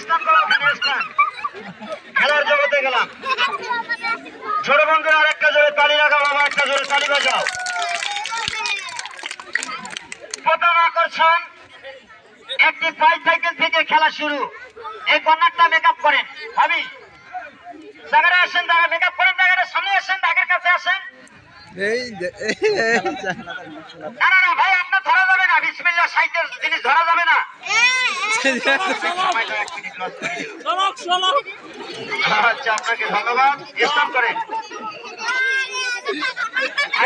স্টান করো, স্টান। খেলার জগতে গেলাম। ছোট বন্ধুরা আরেকটা জোরে তালি লাগাও, বাবা একটা জোরে তালি বাজাও। প্রথম আকর্ষণ একটি বাইসাইকেল থেকে খেলা শুরু। এই কর্নারটা মেকআপ করেন ভাবি, জায়গাটা আসেন, জায়গা মেকআপ করেন, জায়গাটা সামনে আসেন, দাগের কাছে আসেন। না না না ভাই, আপনার ধরা যাবে না, বিসমিল্লাহ সাইকেল জিনিস ধরা যাবে না। আচ্ছা আপনাকে ধন্যবাদ। স্টপ করেন,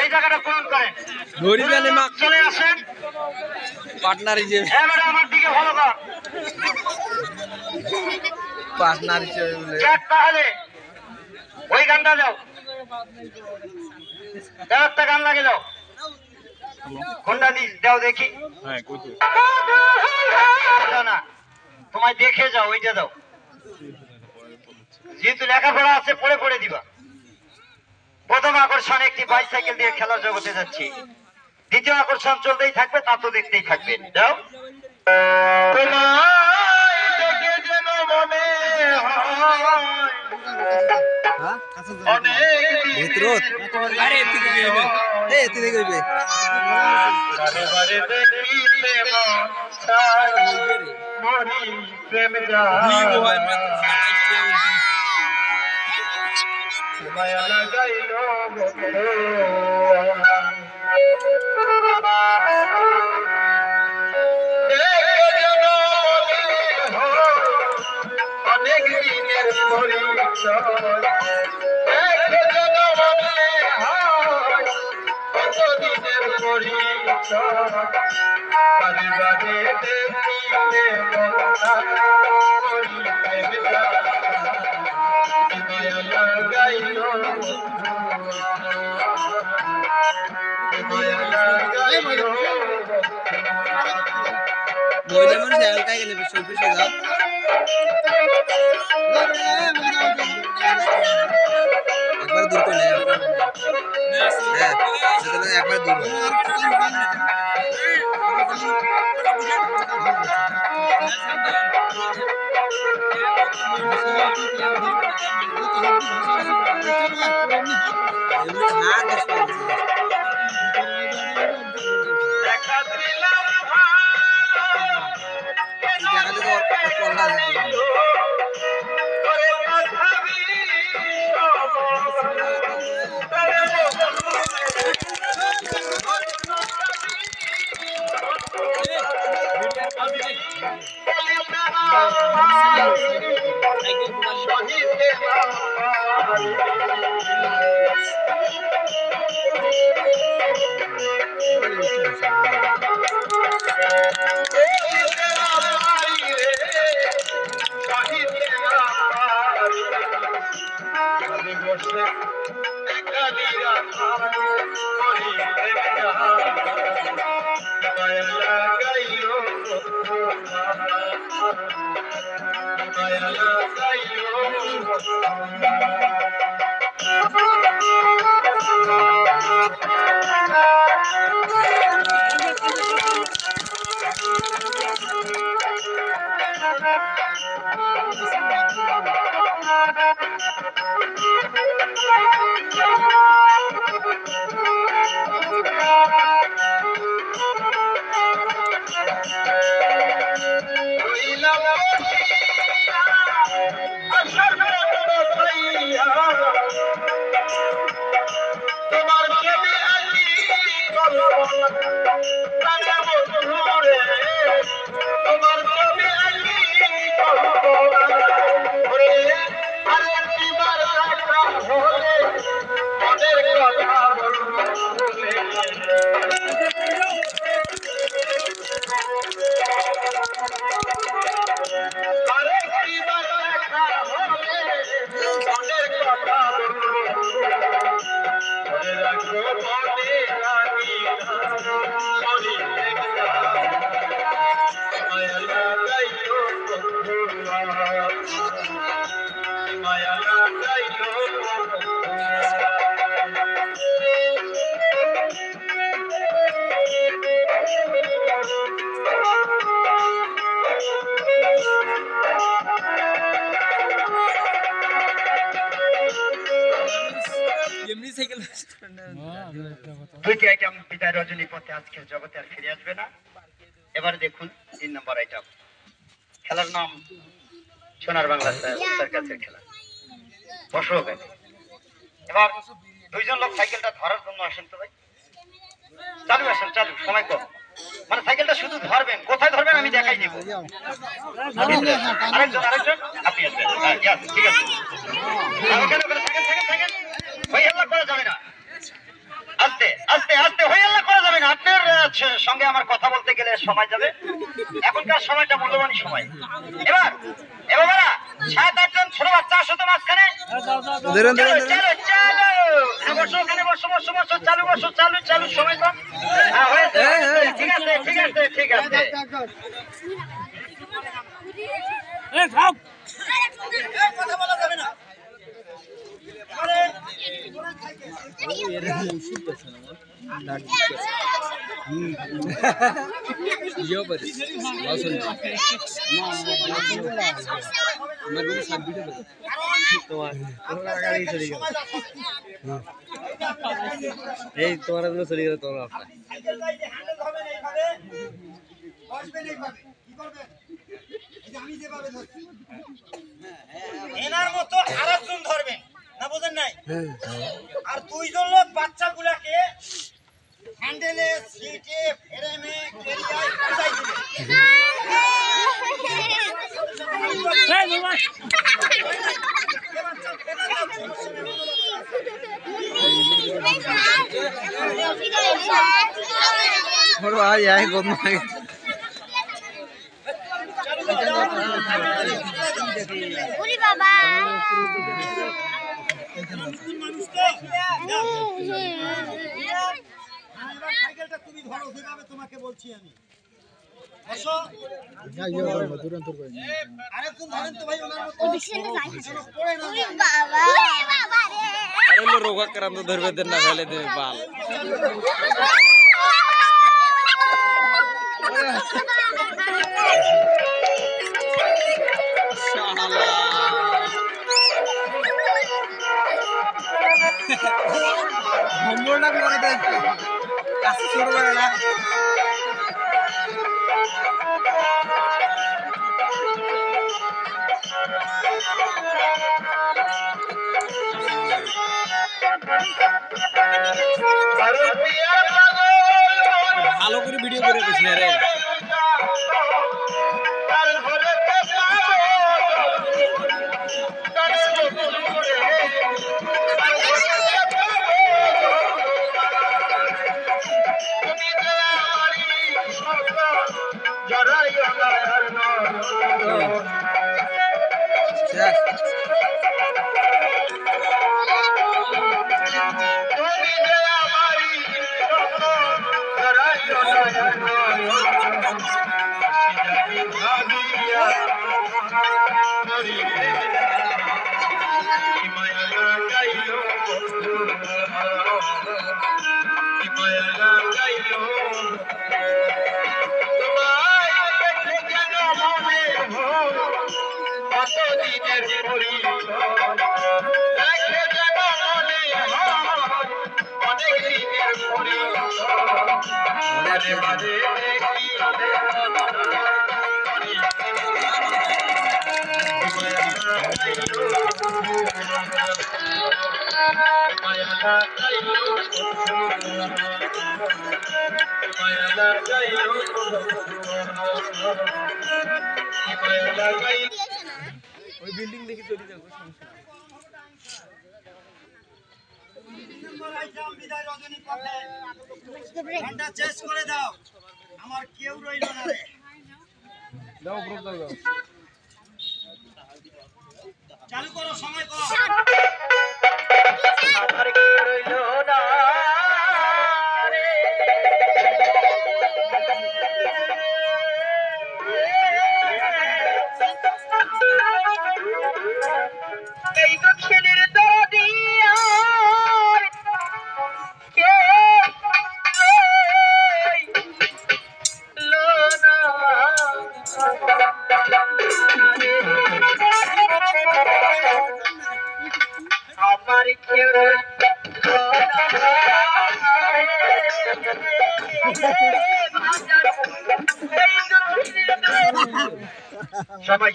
এই জায়গাটা পূরণ করেন, চলে আসেন পার্টনার হিসেবে। এবারে আমার দিকে ভালো কর পার্টনার হিসেবে তাহলে ওই গানটা দাও, একটা গান লাগে দাও, কোনটা দাও দেখি। না তোমায় দেখে যাও, ওইটা দাও, যেহেতু লেখাপড়া আছে পড়ে পড়ে দিবা। প্রথম আকর্ষণ একটি বাইসাইকেল দিয়ে খেলার জগতে যাচ্ছি, দ্বিতীয় আকর্ষণ চলতেই থাকবে, তা তো দেখতেই থাকবেন। দাও অনেক দিনের পরিচয়, কতদিনের পরিচয়, বারে বারে দেখিতে গাইল একবার দূর করে একবার দূর তোমার সাইকেল দুইটি আইটেম বিদায় রজনী পথে আজকের জগতে আর ফিরে আসবে না। এবারে দেখুন 3 নম্বর আইটেম। খেলার নাম সোনার বাংলা সার্কাসের খেলা। বসো ভাই। এবার দুইজন লোক সাইকেলটা ধরার জন্য আসেন তো ভাই। চালু আসেন, চালু, সময় কম। মানে সাইকেলটা শুধু ধরবেন, কোথায় ধরবেন আমি দেখাই দিব। আরেকজন আপনি আসবেন। হ্যাঁ, yes, ঠিক আছে। সেকেন্ড হই হাল্লা করা যাবে না। আস্তে আস্তে আস্তে হই হাল্লা করা যাবে না। আপনার সঙ্গে আমার কথা বলতে গেলে সময় যাবে। এখনকার সময়টা মূল্যবান সময়। এবার বাবারা 7-8 জন ছোট বাচ্চা আসো তো মাঝখানে। চলো ওখানে বসো, চালু, সময় কম। হ্যাঁ, হয়েছে, ঠিক আছে। কথা বলা যাবে না। এই তোমার চলে গেল তোমার এনার মতো আরেকজন ধরবেন না, বোঝেন নাই? আর দুইজন লোক বাচ্চাগুলাকে হ্যান্ডেলে, সিটে, ফ্রেমে, কেরিয়ায় বসাই দিবে। সাইকেলটা তুমি ধরো, যেভাবে তোমাকে বলছি আমি। বসো। আরেকজন ধরেন তো ভাই, ওনার মতো পড়ে না। আরে রোগা কারাম তো ধরবে দেন না, ফেলে দেবে বাল। হোমওয়ার্কটা করে দেন, কাছে শুরু করে না। ভালো করে ভিডিও করে দিস না রে। ওই বিল্ডিং দেখে চলে যাবো। চেঞ্জ করে দাও, আমার কেউ রইল না রে। দাও গ্রুপ দাও, চালু করো, সময় কম। এই দক্ষিণের দরিয়া কে লোনা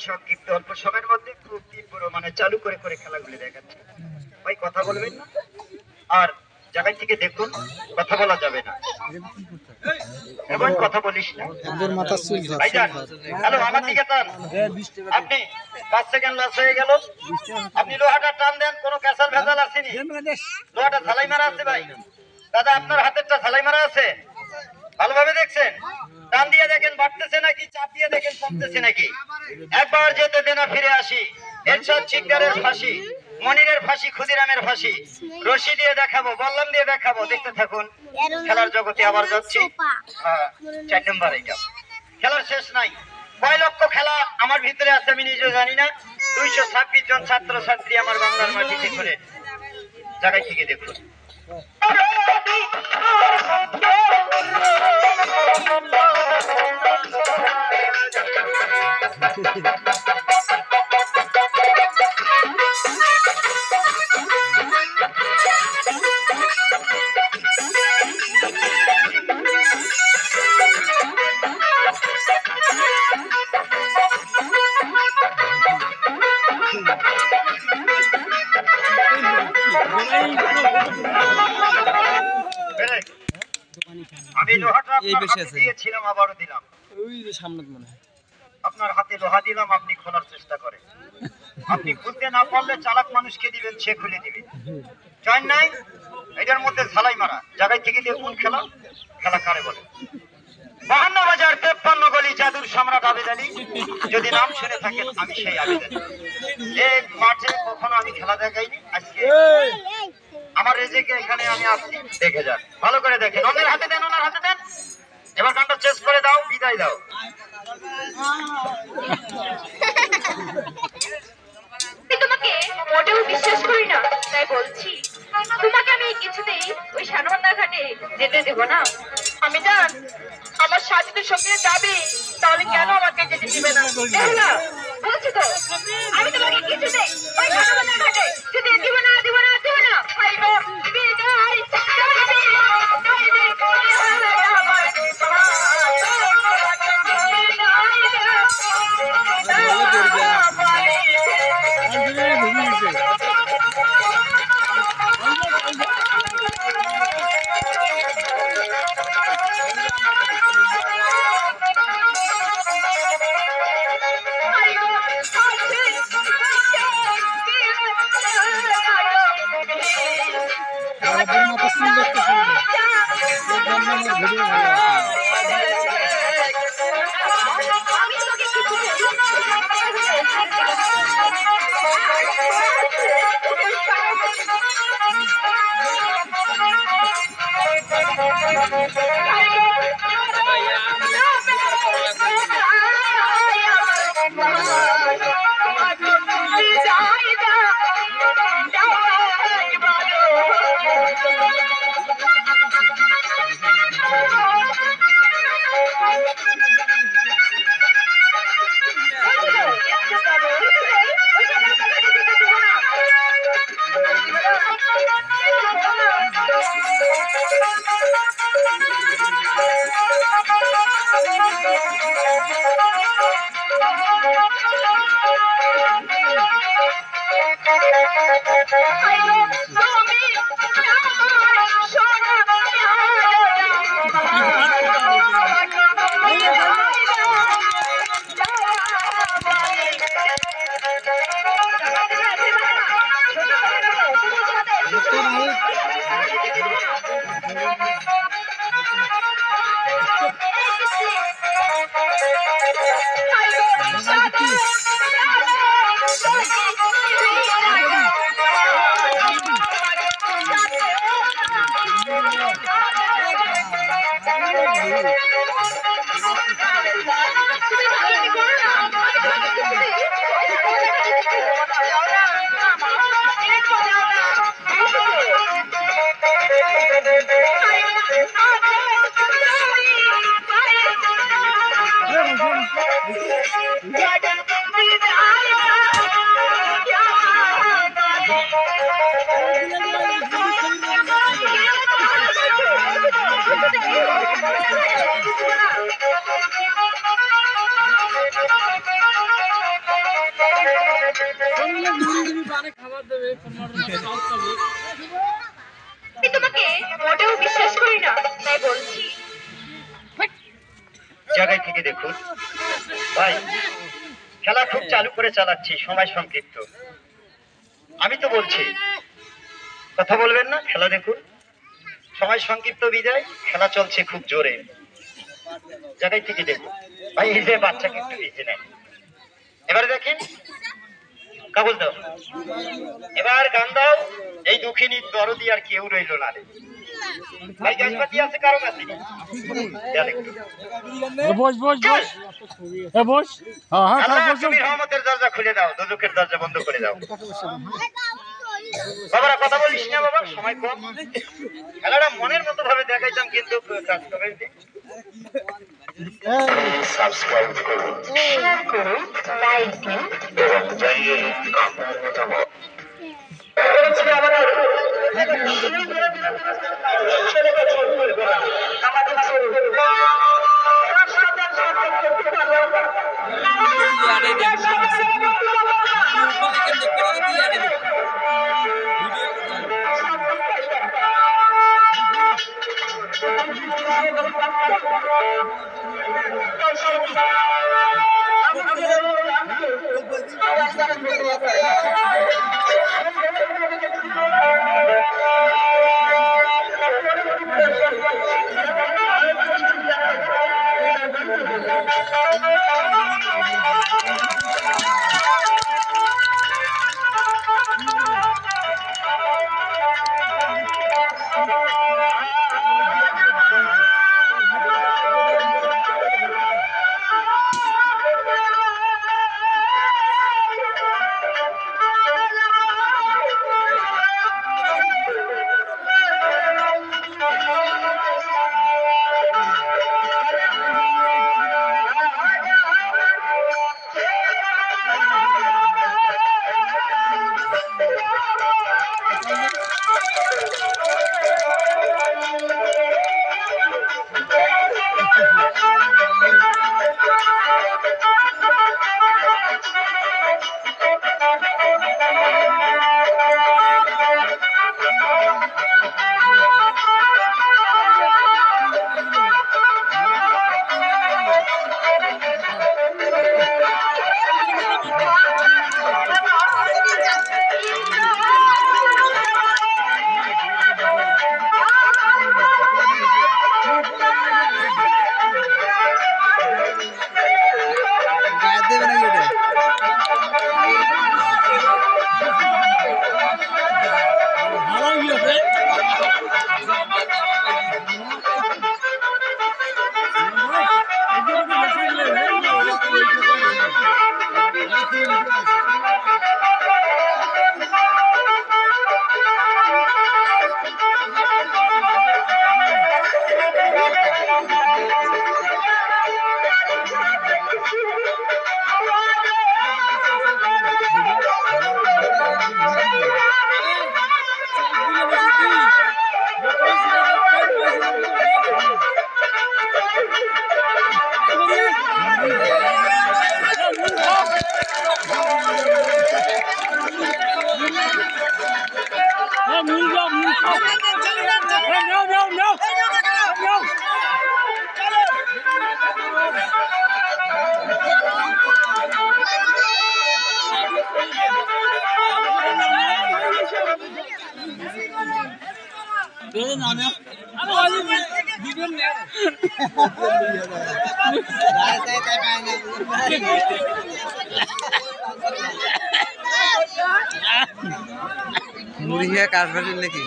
সংক্ষিপ্ত অল্প সময়ের মধ্যে খুব তীব্র মানে চালু করে করে খেলাগুলি দেখাচ্ছে। ভাই কথা বলবেন না, আর জায়গায় থেকে দেখুন, কথা বলা যাবে না, এবং কথা বলিস না। ভাইজান, হ্যালো, আমার দিকে তান। আপনি 5 সেকেন্ড লস হয়ে গেল। আপনি লোহাটা টান দেন, কোনো ক্যাসাল ভেজাল আসেনি, লোহাটা ঝালাই মারা আছে। ভাই দাদা, আপনার হাতেরটা ঝালাই মারা আছে, ভালোভাবে দেখছেন? টান দিয়ে দেখেন বাড়তেছে নাকি, চাপ দিয়ে দেখেন কমতেছে নাকি। একবার যেতে দেনা ফিরে আসি, এরশাদ শিকদারের ফাঁসি, মনিরের ফাঁসি, ক্ষুদিরামের ফাঁসি, রশি দিয়ে দেখাবো, বল্লম দিয়ে দেখাবো, দেখতে থাকুন। খেলার জগতে আবার যাচ্ছি। 4 নম্বর এটা খেলার শেষ নাই। কয় লক্ষ খেলা আমার ভিতরে আছে আমি নিজেও জানি না। 226 জন ছাত্র ছাত্রী আমার বাংলার মাটিতে করে জায়গায় থেকে দেখুন। আমি লোহাটা আপনার হাতে দিয়েছিলাম, আবারও দিলাম। আপনার হাতে লোহা দিলাম, আপনি খোলার চেষ্টা করেন। আপনি খুলতে না পারলে চালাক মানুষকে দিবেন, সে খুলে দিবে। জয়েন নাই, এটার মধ্যে ঝালাই মারা। জায়গায় থেকে দেখুন খেলা, খেলা কারে বলে। 52 বাজার 53 গলি জাদুর সম্রাট আবেদ আলী। যদি নাম শুনে থাকেন, আমি সেই আবেদ আলী। এই মাঠে কখনো আমি খেলা দেখাইনি, আজকে আমার রেজেকে এখানে আমি আসছি, দেখে যান, ভালো করে দেখেন। অন্যের হাতে দেন, ওনার হাতে দেন। এবার গানটা চেস করে দাও, বিদায় দাও। তোমাকে মোটেও বিশ্বাস করি না, তাই বলছি তোমাকে আমি কিছুতেই ওই সানবান্দার ঘাটে যেতে দেব না। আমি জান আমার সাথীদের সঙ্গে যাবে, তাহলে কেন আমাকে যেতে দিবে না? বলছি তো আমি তোমাকে কিছুতেই ওই সানবান্দার ঘাটে যেতে দিব না, দিব না, দিব না। বিদায় আমি তোমাকে মোটেও বিশ্বাস করি না, তাই বলছি। জায়গায় থেকে দেখুন ভাই, খেলা খুব চালু করে চালাচ্ছি, সময় সংক্ষিপ্ত। আমি তো বলছি কথা বলবেন না, খেলা দেখুন, সময় সংক্ষিপ্ত বিদায়, খেলা চলছে খুব জোরে। জায়গায় থেকে দেখুন ভাই, এই যে বাচ্চাকে একটু ভিজে নেন। এবারে দেখেন, কাগজ দাও, এবার গান দাও। এই দুঃখিনী দরদি আর কেউ রইল না রে ভাই। গাছপাতি আছে কারো কাছে? দেন একটু। বস বস বস বস। হ্যাঁ হ্যাঁ আল্লাহ, বস। তুমি রহমতের দরজা খুলে দাও, দোজখের দরজা বন্ধ করে দাও। বাবারা কথা বলিস না বাবা, সময় কম। খেলাটা মনের মতো ভাবে দেখাইতাম, কিন্তু কাজ করে সাবস্ক্রাইব করুন, শেয়ার করুন, লাইক দিন এবং জানিয়ে আপনার মতামত। মুড়ি খেয়ে কাজ ফাটিল নাকি?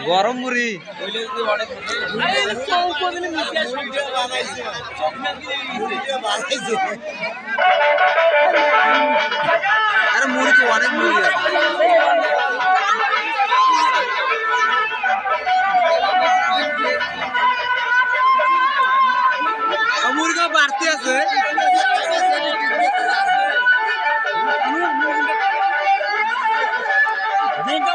গরম মুড়ি আরে মুড়ি তো অনেক মুড়ি আছে। মুরগা বাড়তি আছে। যেটা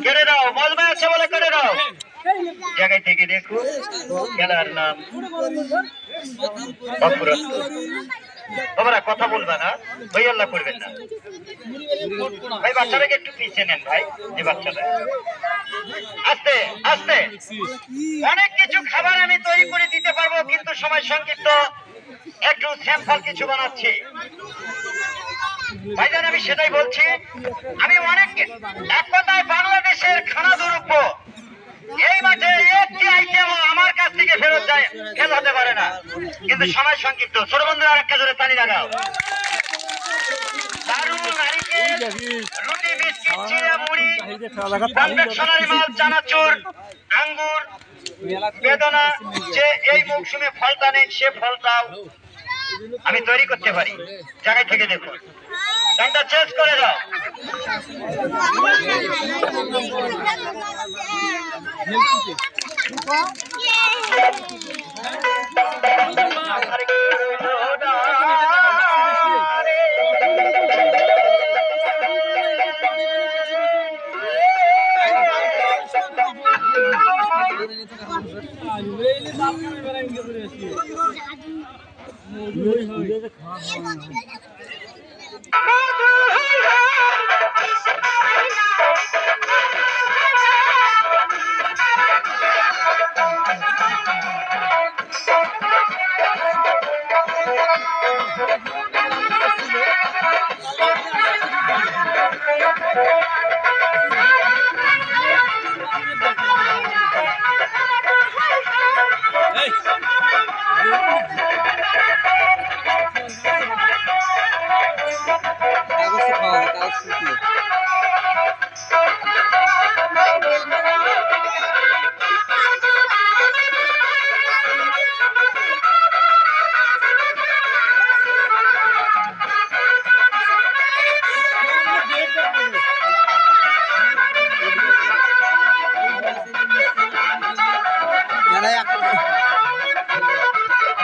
কেড়ে দাও, মজমা আছে বলে কেড়ে দাও। জায়গায় থেকে দেখো খেলার নাম তোমরা কথা বলবা না, ভাই আল্লাহ করবেন না ভাই। বাচ্চাটাকে একটু পিছিয়ে নেন ভাই, যে বাচ্চাটা আস্তে আস্তে। অনেক কিছু খাবার আমি তৈরি করে দিতে পারবো, কিন্তু সময় সংক্ষিপ্ত, একটু স্যাম্পল কিছু বানাচ্ছি ভাইজান। আমি সেটাই বলছি, আমি অনেক এক কথায় বাংলাদেশের খানা দ্রব্য এই মাঠে একটি আইটেম আমার কাছ থেকে ফেরত যায় খেল হতে পারে না, কিন্তু সময় সংক্ষিপ্ত। ছোট বন্ধুরা আরেকটা জোরে তালি লাগাও। দারুণ নারিকেল, রুটি, বিস্কিট, চিড়া, মুড়ি, কনভেকশনারি মাল, চানাচুর, আঙ্গুর, বেদনা, যে এই মৌসুমে ফলটা নেই সে ফলটাও আমি তৈরি করতে পারি। জায়গায় থেকে দেখুন, গানটা চেঞ্জ করে দাও।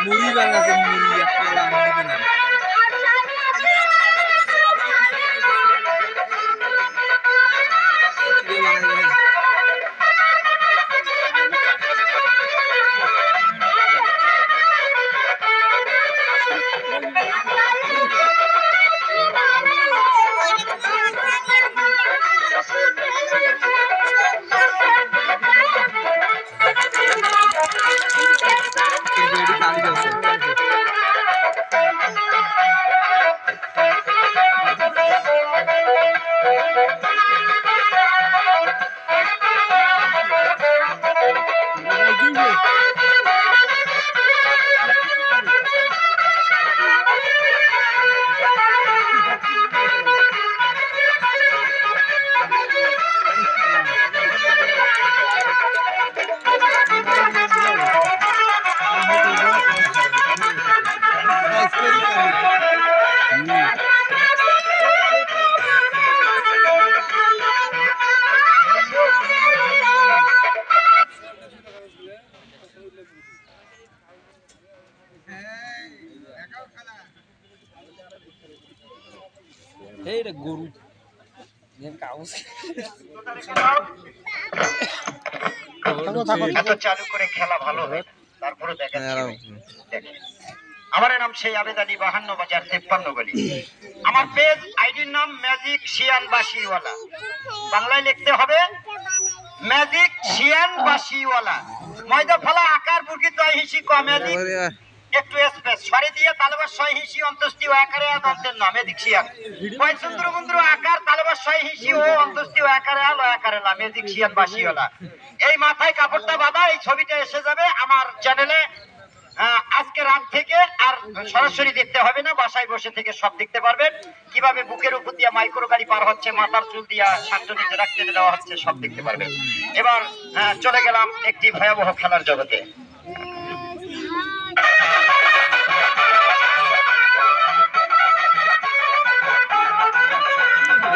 মুড়ি বানাচ্ছে, মুড়ি একটা মুড়ি বানাচ্ছে। এইটা গরু কাগজ চালু করে খেলা ভালো হয়, তারপরে দেখেন আমার নাম সেই আবেদ আলী, 52 বাজার 53 গলি। আমার পেজ আইডির নাম ম্যাজিক শিয়ান বাসিওয়ালা, বাংলায় লিখতে হবে ম্যাজিক শিয়ান বাসিওয়ালা। ময়দা ফলা আকার বুকি তয় হিসি ক ম্যাজিক একটু স্পেস সরি দিয়ে তালবাস ছয় হিসি অন্তস্তি ও আকারে দন্তের নাম ম্যাজিক শিয়ান। পয়সুন্দ্র বন্ধু আকার তালবাস ছয় হিসি ও অন্তস্তি ও আকারে আলো আকারে না ম্যাজিক শিয়ান বাসিওয়ালা। এই মাথায় কাপড়টা বাঁধা, এই ছবিটা এসে যাবে আমার চ্যানেলে আজকে রাত থেকে আর সরাসরি দেখতে হবে না, বাসায় বসে থেকে সব দেখতে পারবেন। কিভাবে বুকের উপর দিয়ে মাইক্রো গাড়ি পার হচ্ছে, মাথার চুল দিয়া শান্ত নিচে রাখতে দেওয়া হচ্ছে, সব দেখতে পারবেন। এবার চলে গেলাম একটি ভয়াবহ খেলার জগতে।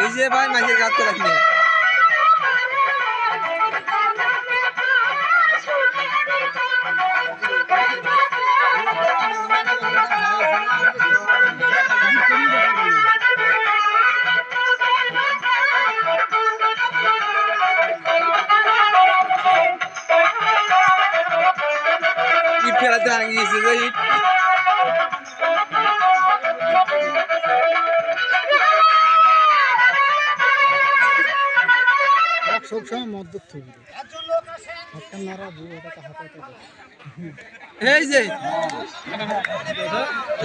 এই যে ভাই মাঝে কাজ করে রাখলে ইট ফেলাতে আঙ্গিয়েছে যে ইট সবসময় মদ্যপ থাকবে হাতটা নাড়া ওটাকে হাতে এই যে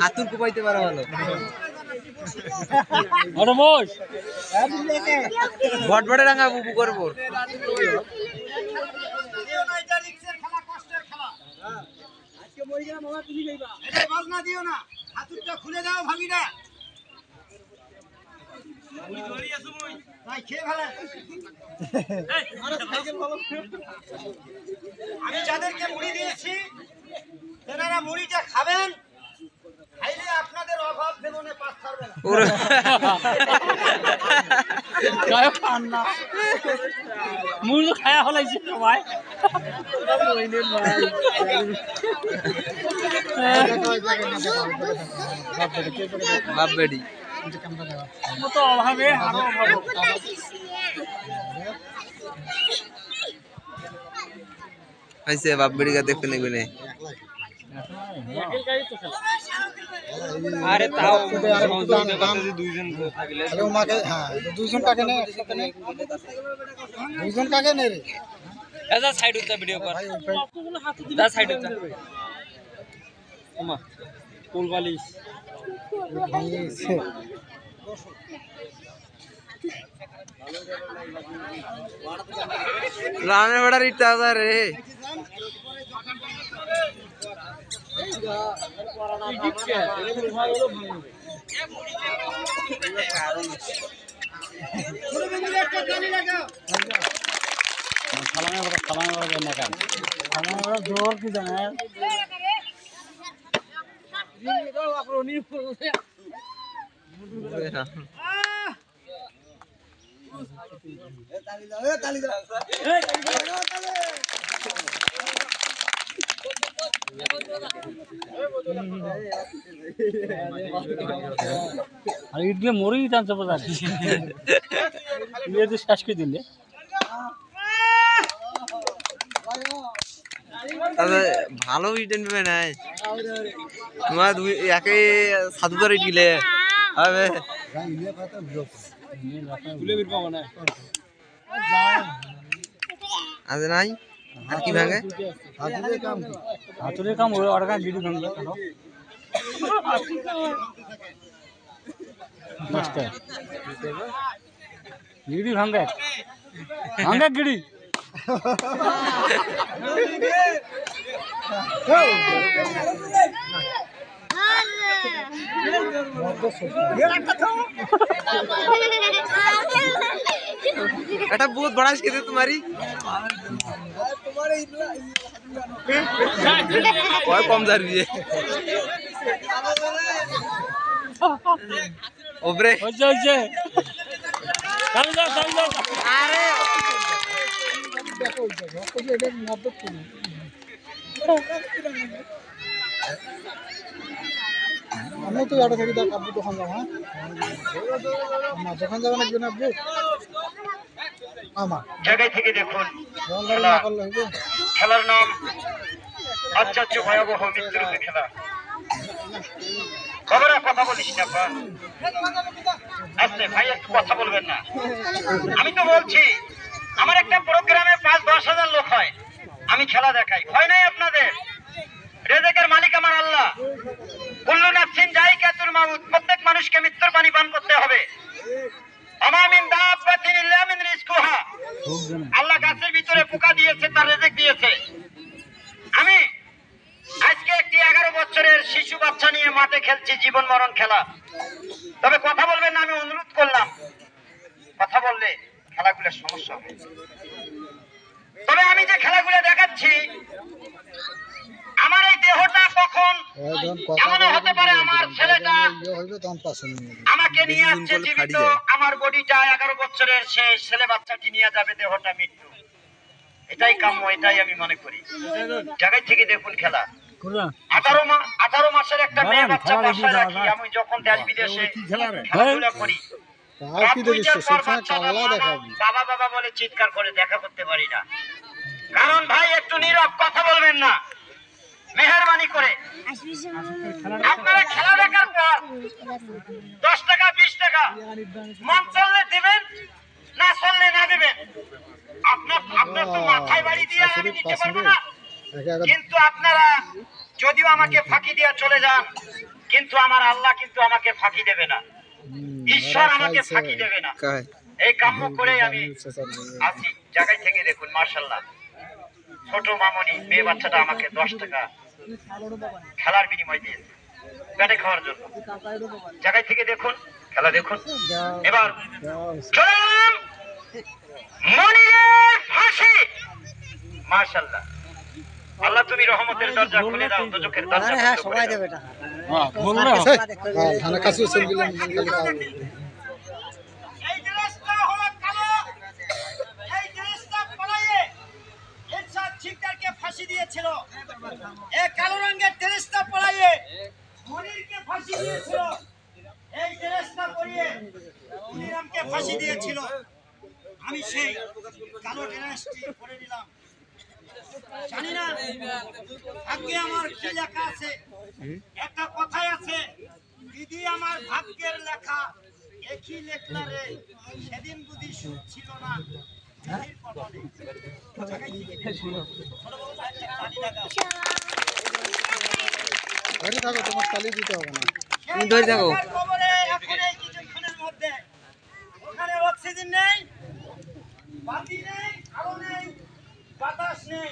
হাতুর কোপাইতে পারে ভালো আরে বস ভটভটে রাঙা বুবু করবো খুলে দাও ভাগিনা আমি যাদেরকে মুড়ি দিয়েছি তেনারা মুড়িটা খাবেন, খাইলে আপনাদের অভাব জীবনে পাস করবে না। মুই তো খায়া হলাইছি ভাই বাপ বেডি তো অভাবে আরো অভাব হয়েছে বাপ বেডি কা দেখতে নেবে না আরে তাও দুইজন কাকে নে দুইজন কাকে নে রে ऐसा साइड होता वीडियो पर दा साइड होता ওমা কোল বালিশ लाने बड़ा रिटा था रे জোর কি জানে আর ইডলে মরেই টানছে বাজার ইয়ে শেষ করে দিলে তবে ভালো রিটার্ন পাবে না তোমার দুই একে 7,000 দিলে হবে তুলে বের পাবো না আজ নাই আর কি ভাঙে হাতুড়ে কাম ওর কাম ভিডিও ভাঙবে নমস্কার গিড়ি ভাঙে ভাঙে গিড়ি এটা বহুত বড় আজকে তোমারি কয় কম যাবি ওবরে হচ্ছে হচ্ছে চালু যাও চালু যাও আরে আমি তো এটা থেকে দেখ আব্বু দোকান যাবো। হ্যাঁ আমার দোকান যাবো না একজন আব্বু আমার জায়গায় থেকে দেখুন রঙ না করলে হইবে খেলার নাম আশ্চর্য ভয়াবহ মৃত্যুরূপী খেলা। খবরে কথা বলিস না বা আস্তে ভাই, একটু কথা বলবেন না। আমি তো বলছি আমার একটা প্রোগ্রামে 5-10 হাজার লোক হয়, আমি খেলা দেখাই, ভয় নাই আপনাদের। রেজেকের মালিক আমার আল্লাহ। কুল্লু নাফসিন যায়িকাতুল মাউত, প্রত্যেক মানুষকে মৃত্যুর পানি পান করতে হবে। আমা মিন দাব্বাতিন ইল্লা মিন রিজকুহা, আল্লাহ গাছের ভিতরে পোকা দিয়েছে, তার রেজেক দিয়েছে। আমি আজকে একটি 11 বছরের মাঠে খেলছি জীবন মরণ খেলা। তবে কথা বলবেন না, আমি অনুরোধ করলাম, কথা বললে খেলাগুলোর সমস্যা হবে। তবে আমি যে খেলাগুলো দেখাচ্ছি, আমার এই দেহটা কখন এমন হতে পারে, আমার ছেলেটা আমাকে নিয়ে আসছে জীবিত, আমার বডিটা 11 বছরের সেই ছেলে বাচ্চাটি নিয়ে যাবে, দেহটা মৃত্যু। এটাই কাম্য, এটাই আমি মনে করি। জায়গায় থেকে দেখুন খেলা, 18 মাসের একটা মেয়ে বাচ্চা বাসায় রাখি আমি যখন দেশ বিদেশে খেলাধুলা করি, বাবা বাবা বলে চিৎকার করে দেখা করতে পারি না। কারণ ভাই একটু নীরব, কথা বলবেন না মেহেরবানি করে। আপনারা খেলা দেখার পর 10 টাকা 20 টাকা মন চললে দিবেন, না চললে না দিবেন। আপনার তো মাথায় বাড়ি দিয়ে আমি দিতে পারবো না। কিন্তু আপনারা যদিও আমাকে ফাঁকি দিয়ে চলে যান, কিন্তু আমার আল্লাহ কিন্তু আমাকে ফাঁকি দেবে না, ঈশ্বর আমাকে ফাঁকি দেবে না। এই কাম্য করে আমি আছি। জায়গায় থেকে দেখুন মাশাআল্লাহ, ছোট মামনি মেয়ে বাচ্চাটা আমাকে 10 টাকা খেলার বিনিময় দিয়েছে, পেটে খাওয়ার জন্য। জায়গায় থেকে দেখুন খেলা দেখুন। এবার চলুন মনিরের ফাঁসি। মাশাআল্লাহ, আল্লাহ তুমি রহমতের দরজা খুলে দাও, দোজখের দরজা সবাই দেবে টাকা। এই ড্রেসটা হলো কালো, এই ড্রেসটা পরায়ে এরশাদ শিকদারকে ফাঁসি দিয়েছিল। এই কালো রঙের ড্রেসটা পরায়ে মনিরকে ফাঁসি দিয়েছিল। এই ড্রেসটা পরিয়ে মনিরামকে ফাঁসি দিয়েছিল। আমি সেই কালো ড্রেসটি পরে নিলাম। জানি না ভাগ্যে আমার কি লেখা আছে। একটা কথাই আছে, দিদি আমার ভাগ্যের লেখা একই লেখলা রে, সেদিন বুঝি সুখ ছিল না। তোমার তালি দিতে হবে না। তুমি ধরে থাকো। এখন এই কিছুক্ষণের মধ্যে ওখানে অক্সিজেন নেই, বাতি নেই, আলো নেই, বাতাস নেই।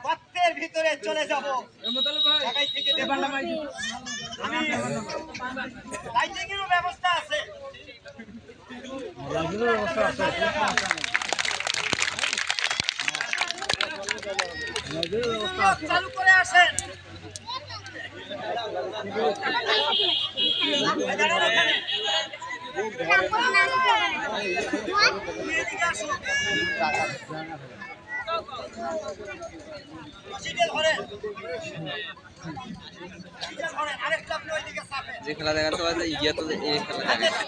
গর্তের ভিতরে চলে যাব। জায়গায় থেকে দেখুন, আমি লাইটিংয়েরও ব্যবস্থা আছে। চালু করে আসেন। যে খেলা দেখাতে পারে ইয়ে তো এই খেলা দেখে।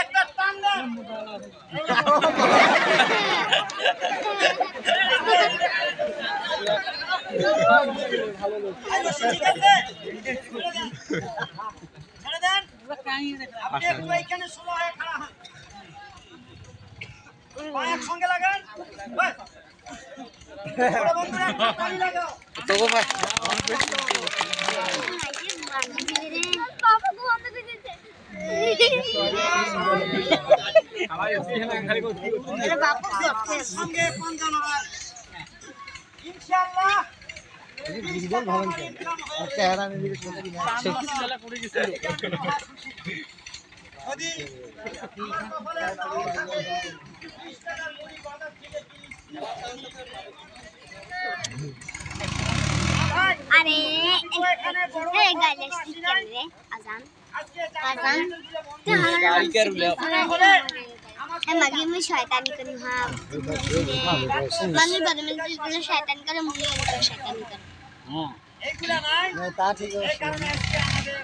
একটা টান দেন। ঠিক আছে, ছেড়ে দেন। আপনি একটু এইখানে সোলো হয়ে খাড়া হন, পা একসঙ্গে লাগান। বন্ধুরা একটা তালি লাগাও। তোকে ভাই সঙ্গে পঞ্চানরা ইনশাআল্লাহ। আরে গাইলে শিখেন রে আজান আজান মাগি আমি শয়তানি করি। হ্যাঁ আমি বদমেল বলে শয়তানি করে মুই ওর শয়তানি করে। এইগুলা নাই তা ঠিক আছে। এই কারণে আজকে আমাদের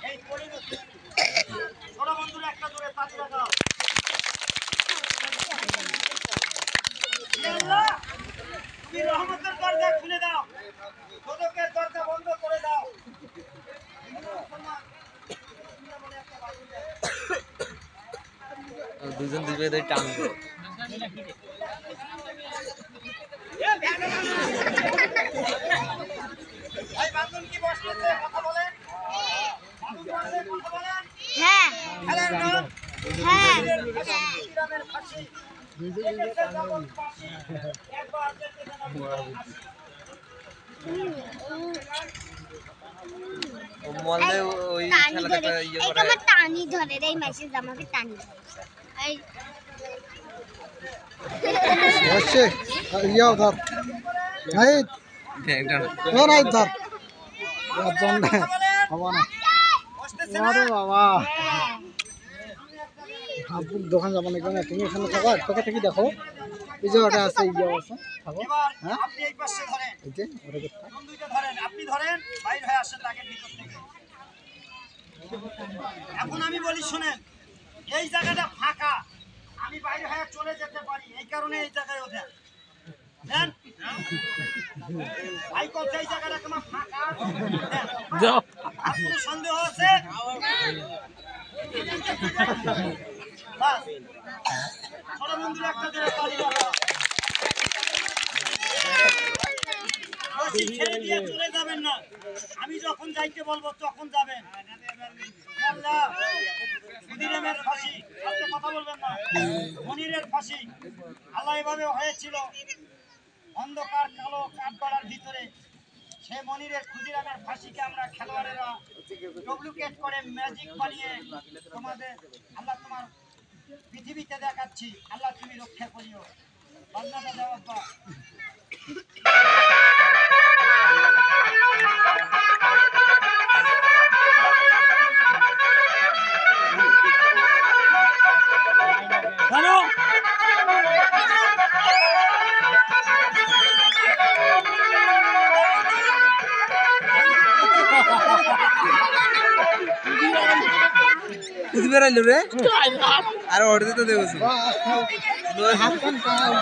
এই পরিণতি। ছোট বন্ধুরা একটা জোরে তালি লাগাও। আল্লাহ তুমি রহমতের দরজা খুলে দাও, দোজখের দরজা বন্ধ করে দাও। দুজন দুজন ধরে টানবে। ভাই বান্ধব কি বসতেছে কথা বলেন। মলে ওই টানি ধরে খেলাটা ইয়ে এই করে আমার টানি ধরে রে মেসেজ আমাকে টানি ধরে এই আসছে ইয়াও ধর নাই ব্যাংকটা ও নাই ধর জন না হবা না আরে বাবা আপনি দোকান যাবেন কেন তুমি এখানে থাকো তোকে থেকে দেখো এই যে ওটা আছে ইয়াও আছে থাকো এবার হ্যাঁ আপনি এই পাশে ধরেন, এই যে ওটা দেখো কোন দুইটা ধরেন, আপনি ধরেন, বাইর হয়ে আসেন রাগের ভিতর থেকে। এখন আমি বলি শুনেন, এই জায়গাটা ফাঁকা, আমি বাইরে হয়ে চলে যেতে পারি, এই কারণে এই জায়গায় ওঠেন। দেন। ভাই বলছে এই জায়গাটা তোমার ফাঁকা। দেন। যাও আর কোনো সন্দেহ আছে? বাস। ছোট বন্ধুরা একটা করে তালি দাও। রশি ছেড়ে দিয়ে চলে যাবেন না, আমি যখন যাইতে বলবো তখন যাবেন। আল্লাহ, সুধীরের ফাঁসি, আপনি কথা বলবেন না। মনিরের ফাঁসি, আল্লাহ এভাবে হয়েছিল অন্ধকার কালো কাঠগড়ার ভিতরে। সে মনিরের ক্ষুদিরামের ফাঁসিকে আমরা খেলোয়াড়েরা ডুপ্লিকেট করে ম্যাজিক বানিয়ে তোমাদের আল্লাহ তোমার পৃথিবীতে দেখাচ্ছি। আল্লাহ তুমি রক্ষা করিও। বান্নাটা দেওয়া আব্বা। হ্যালো বুঝতে পারলো রে আর অর্ধে তো দেখছি হাত কান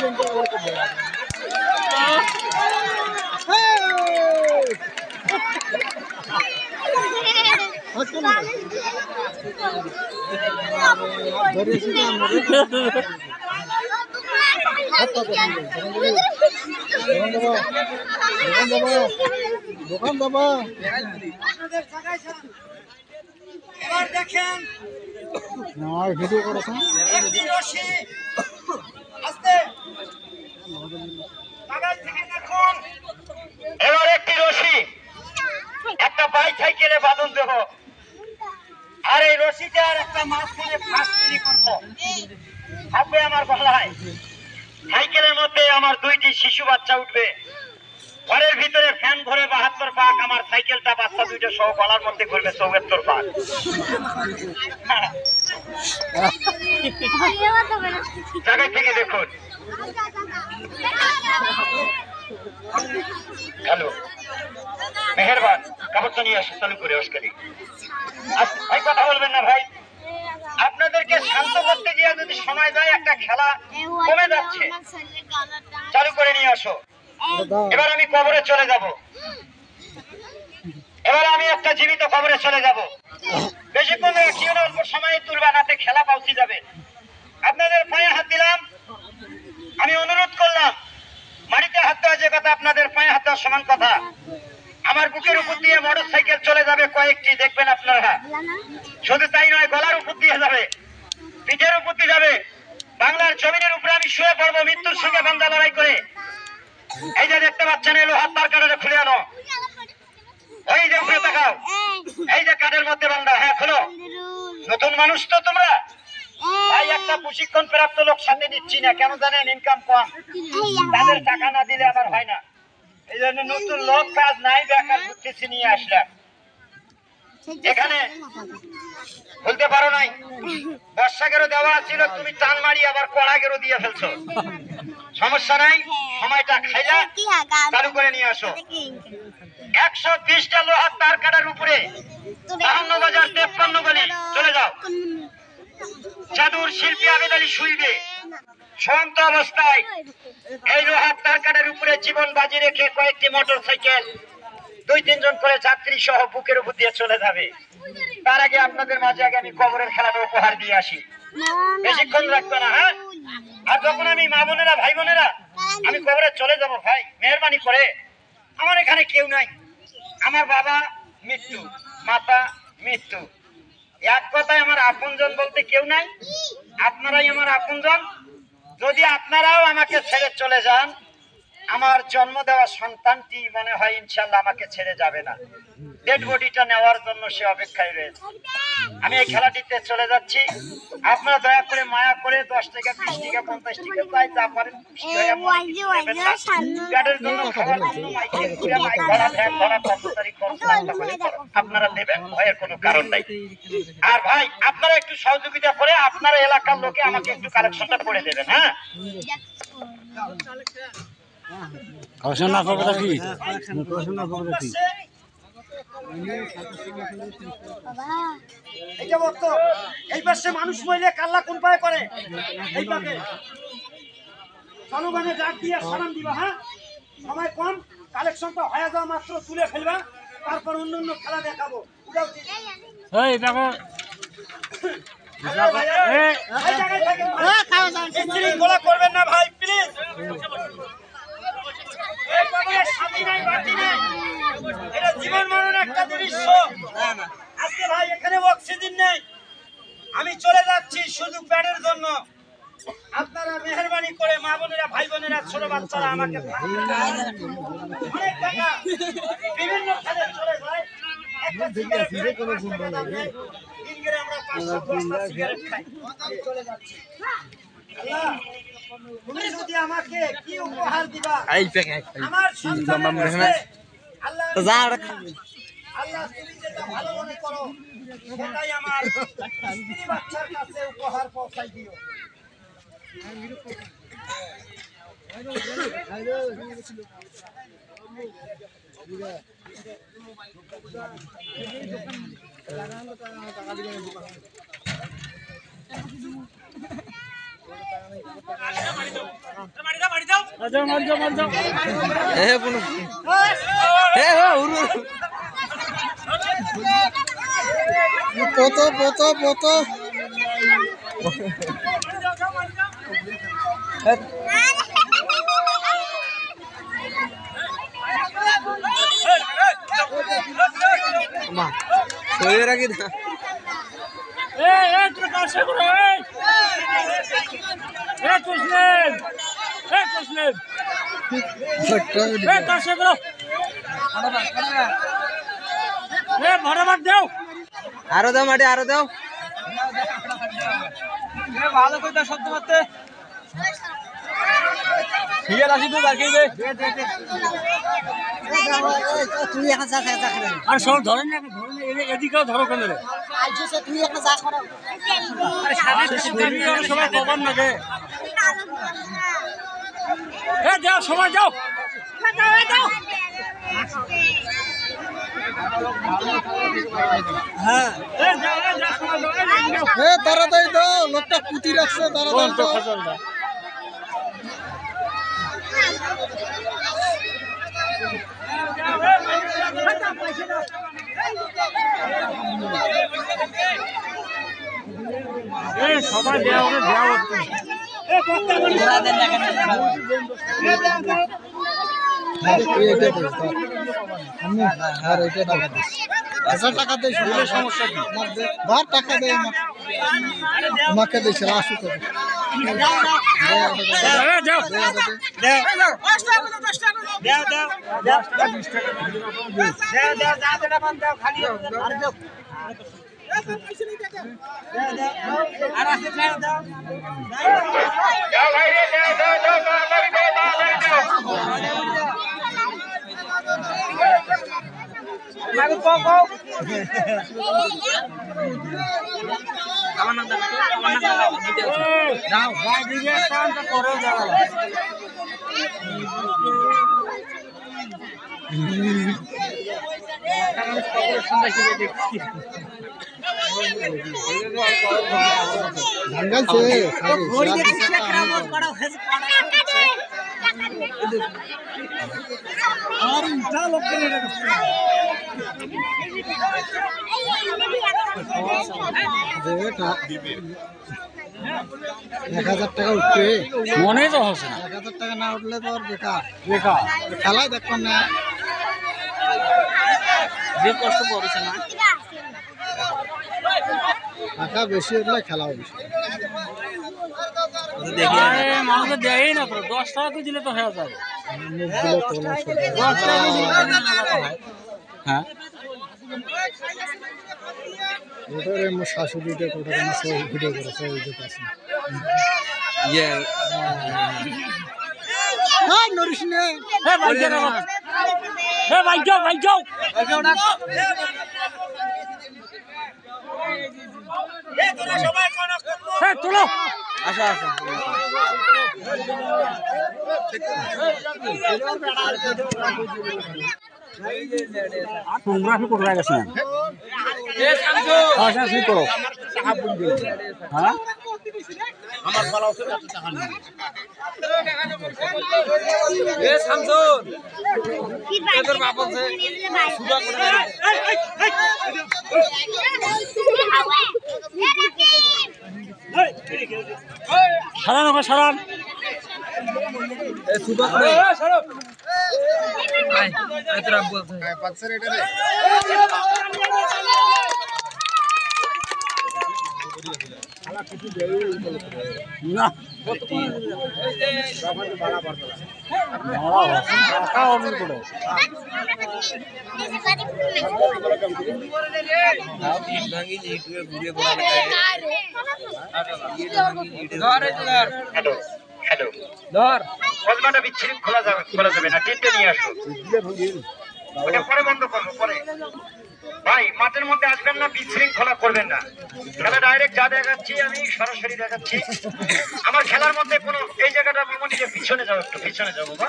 দোকান যাবা আপনাদের জায়গায় যান। এবার দেখেন ভিডিও করেছেন একটি রশি আস্তে কাগজ থেকে দেখুন। এবার একটি রশি একটা বাইসাইকেলে বাঁধন দেব, আর এই রশিটা আর একটা মাঝখানে ফাঁস তৈরি করবো। থাকবে আমার গলায়। সাইকেলের মধ্যে আমার দুইটি শিশু বাচ্চা উঠবে, ঘরের ভিতরে ফ্যান ঘরে 72 পাক, আমার সাইকেলটা বাচ্চা দুইটা সহ গলার মধ্যে ঘুরবে 74 পাক। জায়গায় থেকে দেখুন। হ্যালো, মেহেরবান, কাপড়টা নিয়ে আসো, চালু করে অস্কারি। ভাই কথা বলবেন না ভাই, আপনাদেরকে শান্ত করতে গিয়ে যদি সময় যায় একটা খেলা কমে যাচ্ছে, চালু করে নিয়ে আসো। এবার আমি কবরে চলে যাব, এবার আমি একটা জীবিত কবরে চলে যাব। বেশিক্ষণ কেউ না, অল্প সময়ে তুলবানাতে খেলা পৌঁছে যাবে। আপনাদের পায়ে হাত দিলাম, আমি অনুরোধ করলাম, মাটিতে হাত দেওয়া যে কথা, আপনাদের পায়ে হাত দেওয়ার সমান কথা। আমার বুকের উপর দিয়ে মোটর সাইকেল চলে যাবে কয়েকটি, দেখবেন আপনারা। শুধু তাই নয়, গলার উপর দিয়ে যাবে, পিঠের উপর দিয়ে যাবে, বাংলার জমিনের উপরে আমি শুয়ে পড়বো মৃত্যুর সঙ্গে বান্দা লড়াই করে। এই যে দেখতে পাচ্ছেন, এলো হাত তার কাটারে খুলে আনো, ওই যে উপরে তাকাও, এই যে কাঠের মধ্যে বান্দা। হ্যাঁ খুলো। নতুন মানুষ তো তোমরা ভাই, একটা প্রশিক্ষণ প্রাপ্ত লোক সাথে দিচ্ছি না, কেন জানেন? ইনকাম কম, তাদের টাকা না দিলে আবার হয় না। এই জন্য নতুন লোক, কাজ নাই, বেকার ঘুরতেছি, নিয়ে আসলাম। এখানে বলতে পারো নাই, বর্ষাকেরও দেওয়া ছিল, তুমি টান মারি আবার কড়াকেরও দিয়ে ফেলছো। সমস্যা নাই, সময়টা খাইলা চালু করে নিয়ে আসো। 120টা লোহার তার কাটার উপরে 52 বাজার 53 গলি চলে যাও। জাদুর শিল্পী আবেদ আলী শুইবে শান্ত অবস্থায় এই লোহার তার কাটার উপরে জীবন বাজি রেখে কয়েকটি মোটর সাইকেল 2-3 জন করে যাত্রী সহ বুকের উপর দিয়ে চলে যাবে। তার আগে আপনাদের মাঝে আগে আমি কবরের খেলাটা উপহার দিয়ে আসি, বেশিক্ষণ রাখবে না। হ্যাঁ, আর যখন আমি মা বোনেরা, ভাই বোনেরা, আমি কবরে চলে যাব, ভাই মেহরবানি করে, আমার এখানে কেউ নাই। আমার বাবা মৃত্যু, মাতা মৃত্যু, এক কথায় আমার আপনজন বলতে কেউ নাই। আপনারাই আমার আপনজন। যদি আপনারাও আমাকে ছেড়ে চলে যান, আমার জন্ম দেওয়া সন্তানটি মনে হয় ইনশাল্লাহ আমাকে ছেড়ে যাবে না, ডেড বডিটা নেওয়ার জন্য সে অপেক্ষায় রয়েছে। আমি এই খেলাটিতে চলে যাচ্ছি, আপনারা দয়া করে মায়া করে 10 টাকা 20 টাকা 50 টাকা প্রায় যা পারেন খুশি হয়ে প্যাডের জন্য খাবার জন্য মাইকে ঘুরে মাইক ধরা ভ্যান ধরা কর্মচারী আপনারা দেবেন, ভয়ের কোনো কারণ নাই। আর ভাই আপনারা একটু সহযোগিতা করে আপনারা এলাকার লোকে আমাকে একটু কালেকশনটা করে দেবেন। হ্যাঁ, পড়াশোনা খবরটা কি? পড়াশোনা খবরটা কি? এই যে বলতো এই পাশে মানুষ মইলে কাল্লা কোন পায়ে করে, এই পাশে জনগণে ডাক দিয়ে সালাম দিবা। হ্যাঁ, সময় কম, কালেকশনটা হয়ে যাওয়া মাত্র তুলে ফেলবা, তারপর অন্য অন্য খেলা দেখাবো। এই দেখো গোলা করবেন না ভাই, প্লিজ। এটা জীবন মরণ একটা দৃশ্য। আজকে ভাই এখানে অক্সিজেন নেই, আমি চলে যাচ্ছি শুধু প্যাডের জন্য। আপনারা মেহরবানি করে মা বোনেরা, ভাই বোনেরা, ছোট বাচ্চারা আমাকে অনেক টাকা বিভিন্ন খেলে চলে যায়, একটা সিগারেট আমরা 500-10টা সিগারেট খাই, চলে যাচ্ছি। আল্লাহ, তুমি যদি আমাকে কি উপহার দিবা, আমার সন্তানের কাছে আল্লাহ আল্লাহ তুমি যেটা ভালো মনে করো সেটাই আমার স্ত্রী বাচ্চার কাছে উপহার পৌঁছাই দিও। পোতো পোতো পোতো রাখি আরো দাও মাটি, আরো দাও। ভালো করে শব্দ মারতে ঠিক আছে, তুই বাকি দে। আর সব ধরেন না, এদিকেও ধরো কেন রে? সবাই খবর না গে, যাও সময় যাও। তাড়াতাড়ি দাও, লোকটা পুঁতি রাখছে, তাড়াতাড়ি দাও। সবাই দেওয়া হবে, দেওয়া হচ্ছে। টাকা দেয়, সমস্যা কি? ধর টাকা দেয়, আমাকে দিয়েছে আসু করে। টাকা উঠবে মনে তো হচ্ছে না। 1000 টাকা না উঠলে তো আর বেকার বেকার খেলায় দেখবেন না, যে কষ্ট পড়েছে না। টাকা বেশি উঠলে খেলা হবে। দেখি মানুষের দেয়ই না তো 10 টাকা করে দিলে তো হয়ে যাবে। 10 টাকা করে দিলে হ্যাঁ ওটারে আমার শাশুড়িটা কোটা কোনো সব ভিডিও করেছে ওই যে পাশে ইয়ে হাই নরিস নে এ ভাই যাও এ ভাই যাও ভাই যাও হ্যাঁ চলো আসো আসো তোমরা কি করে গেছেন আচ্ছা ঠিক করো হ্যাঁ আমার বলা উচিত টাকা নেই এ শামসুর তোর বাপ আছে সুদা করে সারান ওকে সারান এ সুদা করে আই আই তোরা বলছ পাঁচশো এটা রে না টাকা অর্ডার করে ভাঙি ইউটিউবে ঘুরে ঘুরে হ্যালো হ্যালো ধর কলমাটা বিচ্ছিন্ন খোলা যাবে না, টেন্টে নিয়ে আসো। ওটা পরে বন্ধ করবো পরে। ভাই মাঠের মধ্যে আসবেন না, বিশৃঙ্খলা করবেন না। খেলা ডাইরেক্ট যা দেখাচ্ছি আমি সরাসরি দেখাচ্ছি। আমার খেলার মধ্যে কোনো এই জায়গাটা মামনি যে পিছনে যাও, একটু পিছনে যাবো বাবা।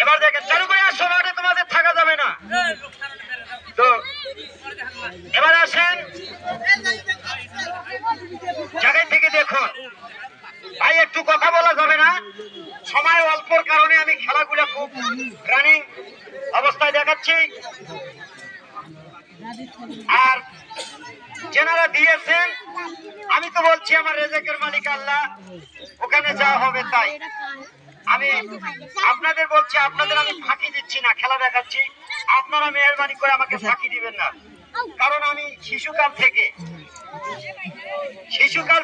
এবার দেখেন চালু করে আসো, মাঠে তোমাদের থাকা যাবে না তো। এবার আসেন জায়গায় থেকে দেখুন ভাই, একটু কথা বলা যাবে না, সময় অল্পর কারণে আমি খেলাগুলো খুব রানিং অবস্থায় দেখাচ্ছি। আর যেনারা দিয়েছেন আমি তো বলছি আমার রেজেকের মালিক আল্লাহ, ওখানে যা হবে তাই। আমি আপনাদের বলছি, আপনাদের আমি ফাঁকি দিচ্ছি না, খেলা দেখাচ্ছি। আপনারা মেহরবানি করে আমাকে ফাঁকি দিবেন না, কারণ আমি শিশুকাল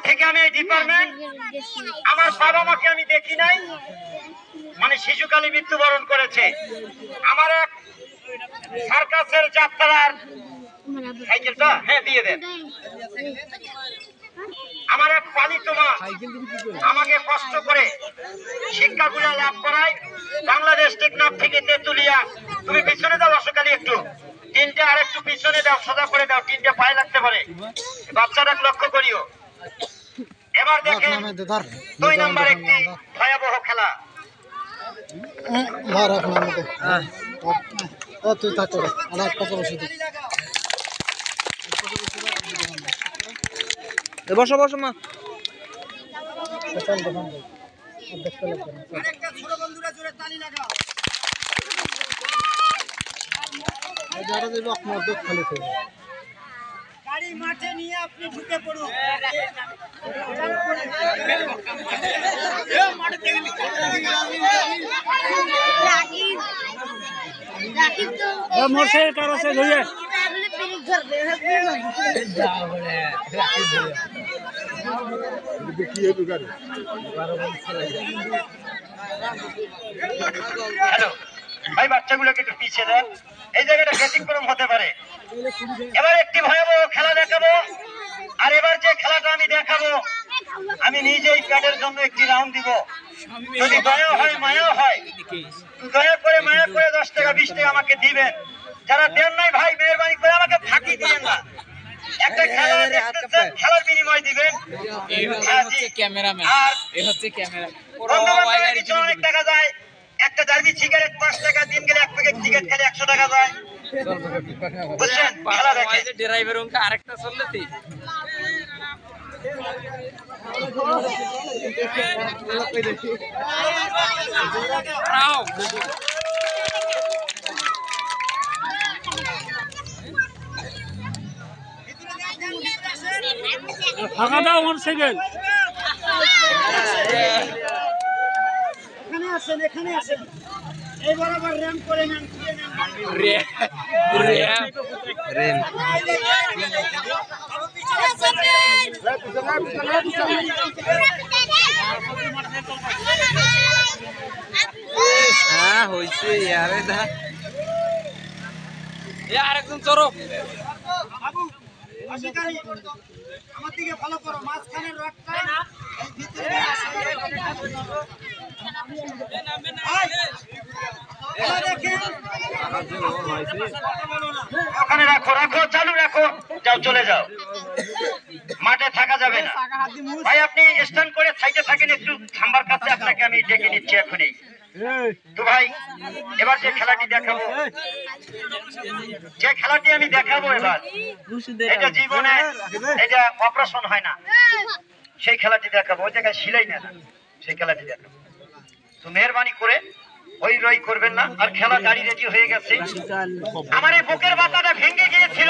থেকে আমি এই ডিপার্টমেন্ট, আমার বাবা মাকে আমি দেখি নাই, মানে শিশুকালে মৃত্যুবরণ করেছে। আমার এক সার্কাসের যাত্রার সাইকেলটা হ্যাঁ দিয়ে দেন। আমার এক পালিত মা আমাকে কষ্ট করে শিক্ষাগুলো লাভ করায় বাংলাদেশ টেকনাফ থেকে তেতুলিয়া। তুমি পিছনে দাও অশোকালী, একটু তিনটে আর একটু পিছনে দাও, সোজা করে দাও, তিনটে পায়ে লাগতে পারে, বাচ্চাটাকে লক্ষ্য করিও। এবার দেখেন 2 নম্বর একটি ভয়াবহ খেলা। রাখ না আমাকে তুই থাকো আর একটা বসে দিই বসো বসো মা দেখতে লাগবে না আপনার দেখ খালি করবো গাড়ি মাঠে নিয়ে আপনি ঢুকে পড়ুন। মোরসের কারসে ধুয়ে হ্যালো ভাই, বাচ্চাগুলোকে একটু পিছিয়ে দেন, এই জায়গাটা ব্যতিক্রম হতে পারে। এবার একটি ভয়াবহ খেলা দেখাবো, আর এবার যে খেলাটা আমি দেখাবো আমি নিজেই প্যাডের জন্য একটি রাউন্ড দিব। যদি দয়া হয় মায়া হয়, দয়া করে মায়া করে 10 টাকা 20 টাকা আমাকে দিবেন। যারা দেন নাই ভাই মেহরবানি করে আমাকে ফাঁকি দিবেন না। একটা খেলা দেখতেছেন, খেলার বিনিময় দিবেন। আর অনেক টাকা যায়, একটা জার্মি সিগারেট 5 টাকা, দিন গেলে 1 প্যাকেট সিগারেট খেলে 100 টাকা যায়। বুঝছেন? খেলা দেখে ড্রাইভার উনকা আরেকটা চললেতি ফাঁকা দাও মোটরসাইকেল এখানে আসেন এই বরাবর র্যাম্প করে নেন, হ্যাঁ হয়েছে আরে দা আরেকজন চড়ো আমার দিকে ভালো করো মাঝখানের রডটা এই ভিতরে ওখানে রাখো রাখো চালু রাখো যাও চলে যাও মাঠে থাকা যাবে না ভাই আপনি স্ট্যান্ড করে সাইডে থাকেন একটু খাম্বার কাছে আপনাকে আমি ডেকে নিচ্ছি এখনই তো ভাই এবার যে খেলাটি দেখাবো এবার এটা জীবনে এটা অপারেশন হয় না সেই খেলাটি দেখাবো ওই জায়গায় সিলাই না সেই খেলাটি দেখাবো তো মেহরবানি করে ওই রই করবেন না আর খেলা গাড়ি রেডি হয়ে গেছে আমার এই বুকের বাতাটা ভেঙে গিয়েছিল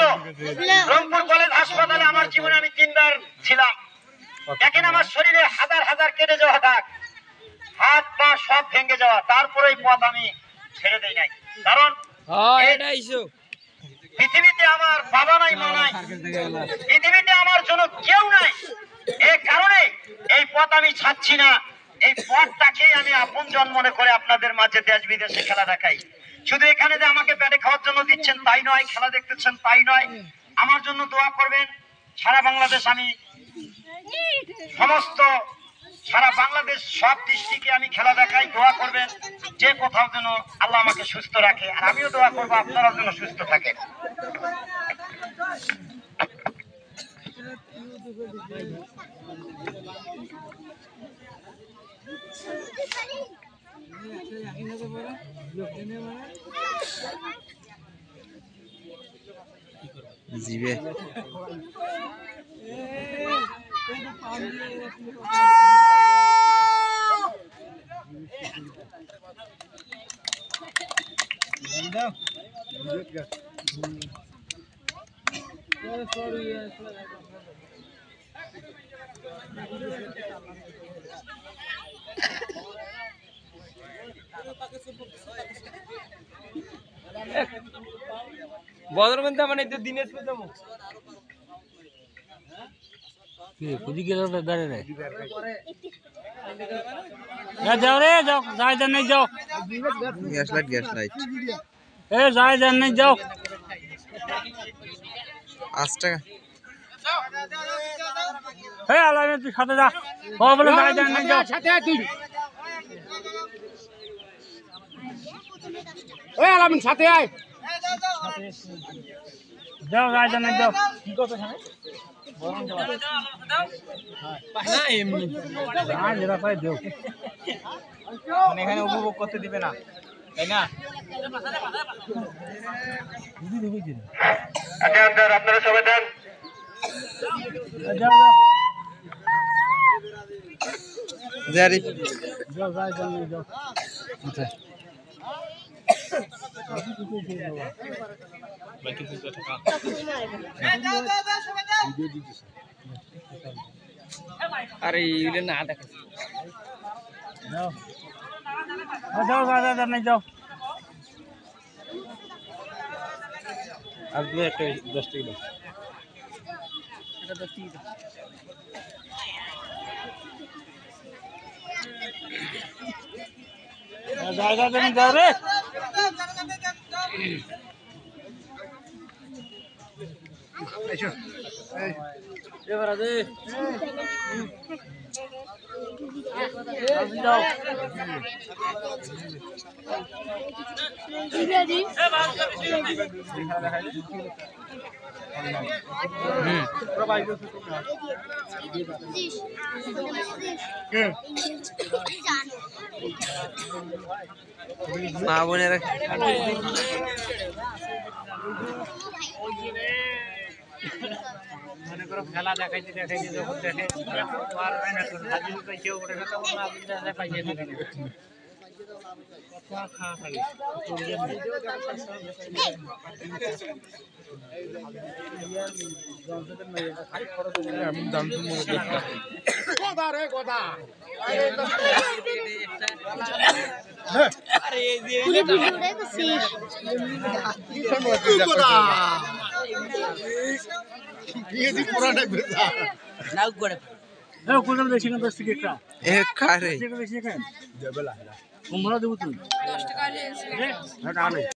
রংপুর কলেজ হাসপাতালে আমার জীবনে আমি 3 বার ছিলাম দেখেন আমার শরীরে হাজার হাজার কেটে যাওয়া দাগ হাত পা সব ভেঙে যাওয়া তারপরে এই পথ আমি ছেড়ে দেই নাই কারণ পৃথিবীতে আমার বাবা নাই মা নাই পৃথিবীতে আমার জন্য কেউ নাই এই কারণে এই পথ আমি ছাড়ছি না এই পথটাকে আমি আপনজন মনে করে আপনাদের মাঝে দেশ বিদেশে খেলা দেখাই শুধু এখানে যে আমাকে ব্যাটে খাওয়ার জন্য দিচ্ছেন তাই নয় খেলা দেখতেছেন তাই নয় আমার জন্য দোয়া করবেন সারা বাংলাদেশ আমি সমস্ত সারা বাংলাদেশ সব ডিস্ট্রিক্টে আমি খেলা দেখাই দোয়া করবেন যে কোথাও যেন আল্লাহ আমাকে সুস্থ রাখে আর আমিও দোয়া করবো আপনারাও যেন সুস্থ থাকেন জিবে বদর বন্ধা মানে দিনের যাবো যাও রে যাও যাই দেন নাই যাও গ্যাস লাইট এ যাই দেন নাই যাও 5 টাকা হে আলামে তুই সাথে যা ও বলে যাই দেন নাই যাও সাথে তুই ওই আলামিন সাথে আয় যাও যাই দেন নাই যাও কি কথা এখানে না এমনি না যেটা পাই দেও মানে এখানে উপভোগ করতে দিবে না তাই না আপনারা সবাই দেন যাও জারি যাও যাই দেন নাই যাও আচ্ছা আরে ইলে না দেখে যাও যাও যাও যাও নাই যাও আর 2 একটা 10 টাকা এটা তো কি জায়গা দেন যাও রে এবার দে যাও মা বোনেরা মনে করো খেলা দেখাইতে দেখাইতে যখন দেখে পারবে না তো হাজির পাইছে ওটা তো না বুঝতে পাইছে না কথা খাওয়া খালি আমি দাম তো মনে কথা রে কথা আরে এই যে ভিডিওটাই করছিস পুরাটা নাও করে কোথাও বেশি কেন 10 টাকা একটা এ কারে বেশি কেন তোমরা দেবো তুমি 10 টাকা